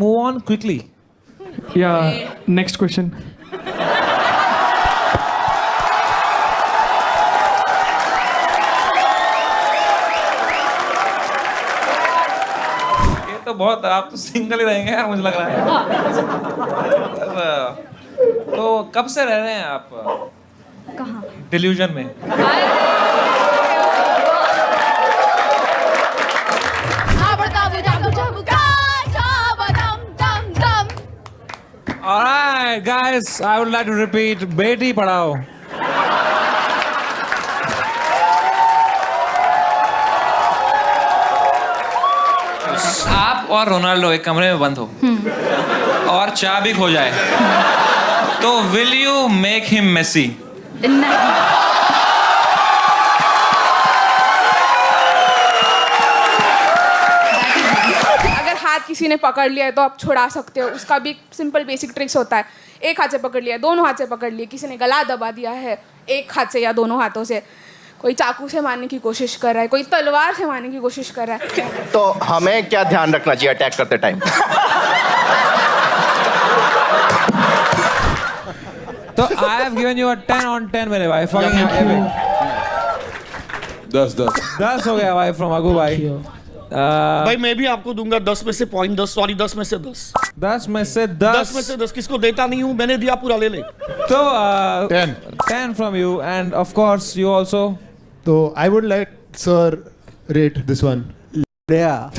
move on quickly. Yeah, next question. ये तो बहुत, आप तो सिंगल ही रहेंगे यार, मुझे लग रहा है। तो कब से रह रहे हैं आप कहाँ? डिल्यूजन में? Alright, guys, I would like to repeat, Beti Padhao. आप और रोनाल्डो एक कमरे में बंद हो और चाबी खो जाए, तो will you make him messy? अगर हाथ किसी ने पकड़ लिया है तो आप छुड़ा सकते हो, उसका भी सिंपल बेसिक ट्रिक्स होता है। एक हाथ से पकड़ लिया, दोनों हाथ से पकड़ लिया, किसी ने गला दबा दिया है एक हाथ से या दोनों हाथों से, कोई चाकू से मारने की कोशिश कर रहा है, कोई तलवार से मारने की कोशिश कर रहा है। तो हमें क्या ध्यान रखना चाहिए अटैक करते टाइम? तो I have given you a 10 on 10 मेरे भाई, fucking epic। 10 हो गया भाई from अगू भाई। भाई मैं भी आपको दूंगा 10 में से पॉइंट 10, सॉरी 10 में से 10। 10 में से 10 में से 10 किसको देता नहीं हूँ, मैंने दिया पूरा ले ले। तो 10 from you, and of course you also। So I would like sir rate this one. Yeah.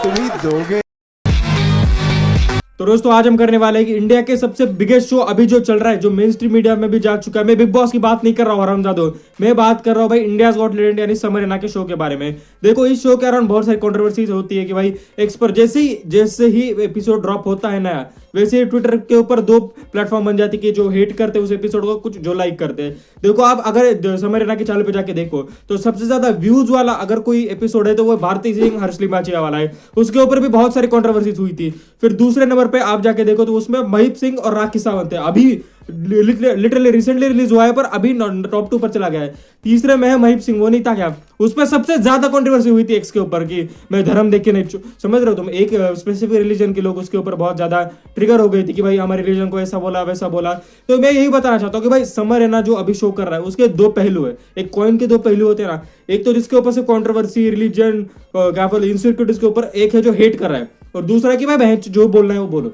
तुम्ही दोगे। तो दोस्तों आज हम करने वाले हैं कि इंडिया के सबसे बिगेस्ट शो अभी जो चल रहा है, जो मेन स्ट्रीम मीडिया में भी जा चुका है। मैं बिग बॉस की बात नहीं कर रहा हूँ हरामजादो, मैं बात कर रहा हूँ भाई इंडियाज गॉट टैलेंट यानी समर रैना के शो के बारे में। देखो इस शो के अराउंड बहुत सारी कंट्रोवर्सीज होती है कि भाई एक्सपर्ट जैसे ही एपिसोड ड्रॉप होता है नया, वैसे ही ट्विटर के ऊपर दो प्लेटफॉर्म बन जाती है कि जो हेट करते हैं उस एपिसोड को, कुछ जो लाइक करते हैं। देखो आप अगर समर रैना के चैनल पे जाके देखो तो सबसे ज्यादा व्यूज वाला अगर कोई एपिसोड है तो वो भारती सिंह हर्ष लिम्बाचिया वाला है, उसके ऊपर भी बहुत सारी कंट्रोवर्सीज हुई थी। फिर दूसरे नंबर पे आप जाके देखो तो उसमें महीप सिंह और राखी सावंत है, अभी लिटरली रिसेंटली रिलीज हुआ है पर अभी टॉप 2 पर चला गया है। तीसरे में है महीप सिंह, वो नहीं था क्या? उसमें सबसे ज्यादा कंट्रोवर्सी हुई थी एक्स के ऊपर कि मैं धर्म देख के नहीं, समझ रहे हो तुम, एक स्पेसिफिक रिलीजन के लोग उसके ऊपर बहुत ज्यादा ट्रिगर हो गई थी कि भाई हमारे रिलीजन को ऐसा बोला वैसा बोला। तो मैं यही बताना चाहता हूँ कि भाई समर रैना जो अभी शो कर रहा है उसके दो पहलू है, एक कॉइन के दो पहलू होते हैं ना, एक तो जिसके ऊपर से कंट्रोवर्सी रिलीजन क्या बोलते इनसिक्योरिटीज के ऊपर, एक है जो हेट कर रहा है, और दूसरा कि भाई बहन जो बोलना है वो बोलो।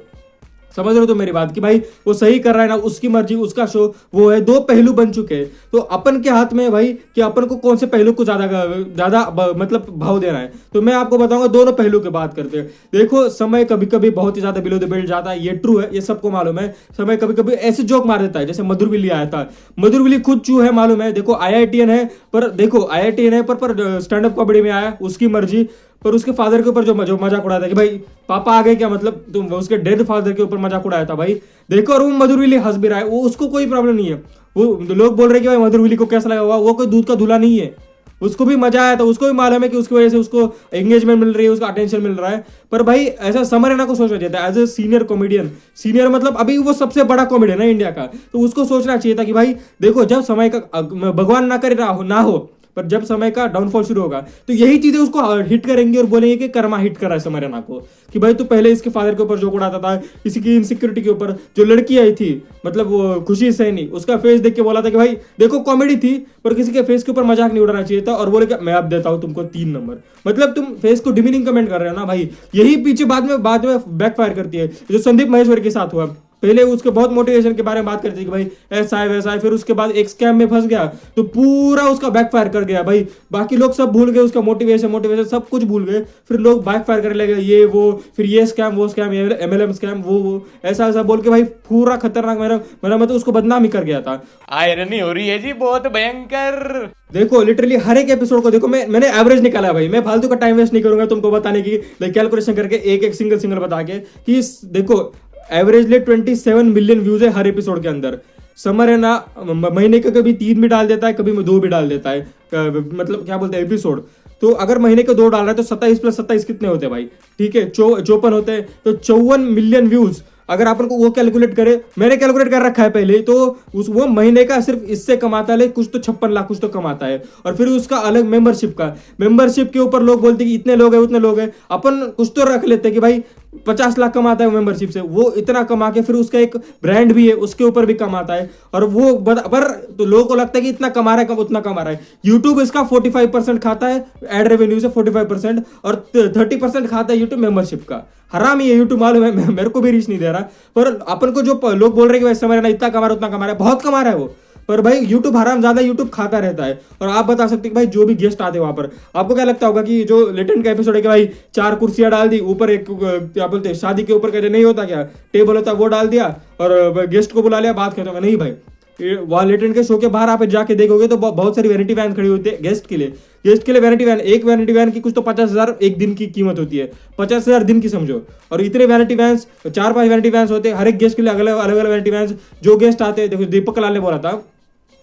समझ रहे हो तो मेरी बात कि भाई वो सही कर रहा है ना, उसकी मर्जी, उसका शो, वो है। दो पहलू बन चुके हैं, तो अपन के हाथ में है भाई कि अपन को कौन से पहलू को ज्यादा मतलब भाव देना है। तो मैं आपको बताऊंगा दोनों पहलू की बात करते हैं। देखो समय कभी कभी बहुत ही ज्यादा बिलो द बेल्ट जाता है, ये ट्रू है, ये सबको मालूम है। समय कभी कभी ऐसे जोक मार देता है, जैसे मधुर विली आया था, मधुर विली खुद चू है मालूम है। देखो IITN है पर स्टैंड अप कॉमेडी में आया, उसकी मर्जी, पर उसके फादर के ऊपर जो मजाक उड़ाया था कि भाई पापा आ गए क्या, मतलब तुम उसके डेड फादर के ऊपर मजाक उड़ाया था भाई। देखो और वो मधुर विली हंस भी रहा है, वो उसको कोई प्रॉब्लम नहीं है। वो लोग बोल रहे हैं कि भाई मधुर विली को कैसा लगा हुआ, वो कोई दूध का दूल्हा नहीं है, उसको भी मजा आया था, उसको भी मालूम है कि उसकी वजह से उसको एंगेजमेंट मिल रही है, उसका अटेंशन मिल रहा है। पर भाई ऐसा समर रैना को सोचना चाहिए था as a senior comedian, senior मतलब अभी वो सबसे बड़ा कॉमेडियन है इंडिया का, तो उसको सोचना चाहिए था कि भाई देखो जब समय का भगवान ना करे ना हो, पर जब समय का डाउनफॉल शुरू होगा तो यही चीजें उसको हिट करेंगे और बोलेंगे कि कर्मा हिट कर रहा है समर रैना को, कि भाई तू पहले इसके फादर के ऊपर जोक उड़ाता था, किसी की इनसिक्योरिटी के ऊपर, जो लड़की आई थी मतलब वो खुशी सैनी, उसका फेस देख के बोला था कि भाई देखो कॉमेडी थी पर किसी के फेस के ऊपर मजाक नहीं उड़ाना चाहिए था, और बोले कि मैं अब देता हूं तुमको 3 नंबर। मतलब तुम फेस को डिमीनिंग कमेंट कर रहे हो ना भाई, यही पीछे बाद में बैकफायर करती है। जो संदीप महेश्वरी के साथ हुआ, पहले उसके बहुत मोटिवेशन के बारे में बात करते कि भाई ऐसा है वैसा है, फिर उसके बाद एक स्कैम में फंस गया तो पूरा उसका बैकफायर कर गया भाई। बाकी लोग सब भूल गए, उसका मोटिवेशन सब कुछ भूल गए, फिर लोग बैकफायर करने लगे, ये वो, फिर ये स्कैम वो स्कैम, MLM स्कैम वो ऐसा बोल के भाई पूरा खतरनाक मेरा मतलब उसको बदनाम ही कर गया था। आयरनी हो रही है जी बहुत भयंकर। देखो लिटरली हर एक एपिसोड को देखो, मैंने एवरेज निकाला भाई, मैं फालतू का टाइम वेस्ट नहीं करूंगा तुमको बताने की कैलकुलेशन करके एक सिंगल बता के कि देखो एवरेजली 27 मिलियन व्यूज है हर एपिसोड के अंदर। समर रैना महीने के कभी 3 भी डाल देता है, कभी 2 भी डाल देता है, मतलब क्या बोलते हैं एपिसोड। तो अगर महीने के 2 डाल रहा है तो 27 + 27 कितने होते हैं भाई? ठीक है 54 होते हैं, तो 54 मिलियन व्यूज अगर अपन को वो कैलकुलेट करे, मैंने कैलकुलेट कर रखा है पहले, तो उस वो महीने का सिर्फ इससे कमाता है कुछ तो 56 लाख कुछ तो कमाता है। और फिर उसका अलग मेंबरशिप के ऊपर लोग बोलते हैं कि इतने लोग हैं उतने लोग हैं, अपन कुछ तो रख लेते हैं कि भाई 50 लाख कमाता है मेंबरशिप से, वो इतना कमा के फिर उसका एक ब्रांड भी है उसके ऊपर भी कमाता है। और वो पर तो लोगों को लगता है कि इतना कमा रहा है, उतना कमा रहा है। यूट्यूब इसका 45% खाता है एड रेवेन्यू से, 45%, और 30% खाता है यूट्यूब मेंबरशिप का। हराम ही है यूट्यूब, मालूम है, मेरे को भी रीच नहीं दे रहा। पर अपन को जो लोग बोल रहे हैं कि भाई समझ ना इतना कमा रहा है उतना कमा रहा है, बहुत कमा रहा है वो, पर भाई यूट्यूब हराम ज्यादा यूट्यूब खाता रहता है। और आप बता सकते हैं कि भाई जो भी गेस्ट आते हैं वहां पर, आपको क्या लगता होगा कि जो लेटेंट का एपिसोड है कि भाई 4 कुर्सियां डाल दी, ऊपर एक क्या बोलते हैं शादी के ऊपर कहते नहीं होता क्या टेबल होता है वो डाल दिया और गेस्ट को बुला लिया, बात करते होगा, नहीं भाई। वहाँ लेटेंट के शो के बाहर आप जाके देखोगे तो बहुत सारी वैनिटी वैन खड़ी होती है गेस्ट के लिए वैनिटी वैन, एक वैनिटी वैन की कुछ तो 50,000 एक दिन की कीमत होती है, 50,000 दिन की समझो। और इतने वैनिटी वैन, 4-5 वैनिटी वैन होते हैं हर एक गेस्ट के लिए, अलग अलग वैनिटी वैन। जो गेस्ट आते हैं, देखो दीपक लाल ने बोला था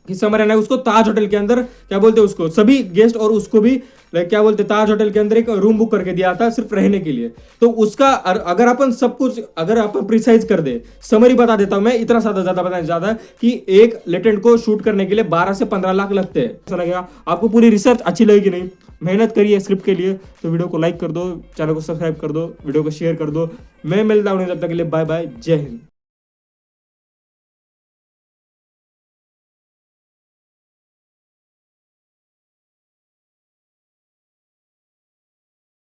कि समर है ना उसको ताज होटल के अंदर क्या बोलते हैं उसको, सभी गेस्ट और उसको भी क्या बोलते हैं ताज होटल के अंदर एक रूम बुक करके दिया था सिर्फ रहने के लिए। तो उसका अगर अपन सब कुछ अगर अपन प्रिसाइज कर दे, समरी बता देता हूं मैं, इतना ज्यादा बताना चाहता कि एक लेटेंट को शूट करने के लिए 12 से 15 लाख लगते हैं। ऐसा लगेगा आपको पूरी रिसर्च अच्छी लगेगी नहीं, मेहनत करिए स्क्रिप्ट के लिए। तो वीडियो को लाइक कर दो, चैनल को सब्सक्राइब कर दो, वीडियो को शेयर कर दो। मैं मिलता हूं जब तक के लिए, बाय बाय, जय हिंद।